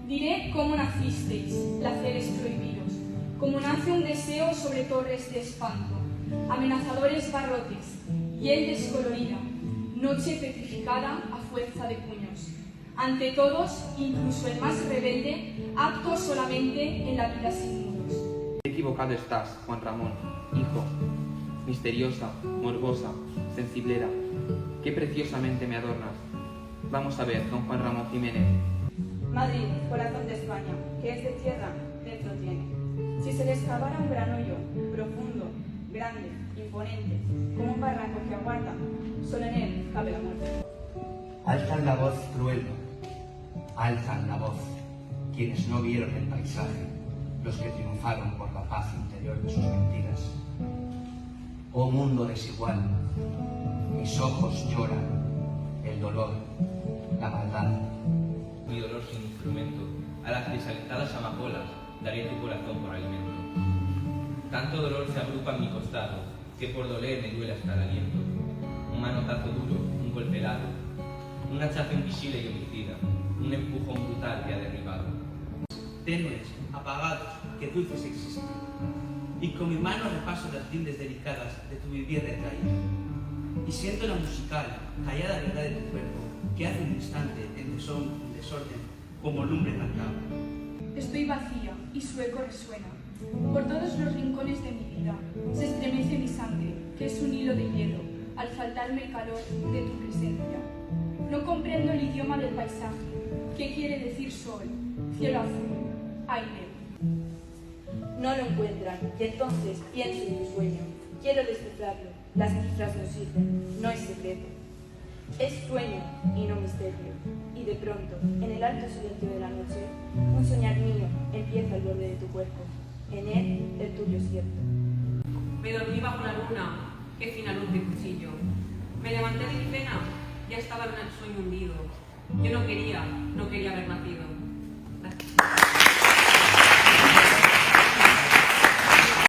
Diré cómo nacisteis, placeres prohibidos, como nace un deseo sobre torres de espanto, amenazadores barrotes, hiel descolorida, noche petrificada a fuerza de puños. Ante todos, incluso el más rebelde, apto solamente en la vida sin muros. Qué equivocado estás, Juan Ramón, hijo. Misteriosa, morbosa, sensiblera, qué preciosamente me adornas. Vamos a ver, don Juan Ramón Jiménez. Madrid, corazón de España, que es de tierra, dentro tiene. Si se le excavara un gran hoyo, profundo, grande, imponente, como un barranco que aguarda, solo en él cabe la muerte. Alzan la voz cruel, alzan la voz quienes no vieron el paisaje, los que triunfaron por la paz interior de sus mentiras. Oh mundo desigual, mis ojos lloran, el dolor, la maldad. Mi dolor sin instrumento, a las desalentadas amapolas daré tu corazón por alimento. Tanto dolor se agrupa en mi costado, que por doler me duele hasta el aliento. Un manotazo duro, un golpe helado, un hachazo invisible y homicida, un empujón brutal que ha derribado. Tenues, apagados, que dulces existen. Y con mi mano repaso las tildes delicadas de tu vivir retraído. Y siento la musical, callada verdad de tu cuerpo, que hace un instante en desorden, como lumbre marcada. Estoy vacía y su eco resuena. Por todos los rincones de mi vida se estremece mi sangre, que es un hilo de hielo, al faltarme el calor de tu presencia. No comprendo el idioma del paisaje. ¿Qué quiere decir sol, cielo azul, aire? No lo encuentran, y entonces pienso en tu sueño. Quiero descifrarlo. Las cifras no sirven, no es secreto. Es sueño y no misterio. Y de pronto, en el alto silencio de la noche, un soñar mío empieza al borde de tu cuerpo. En él, el tuyo cierto. Me dormí bajo la luna, qué fina luz de cuchillo. Me levanté de mi cena, ya estaba en el sueño hundido. Yo no quería haber nacido.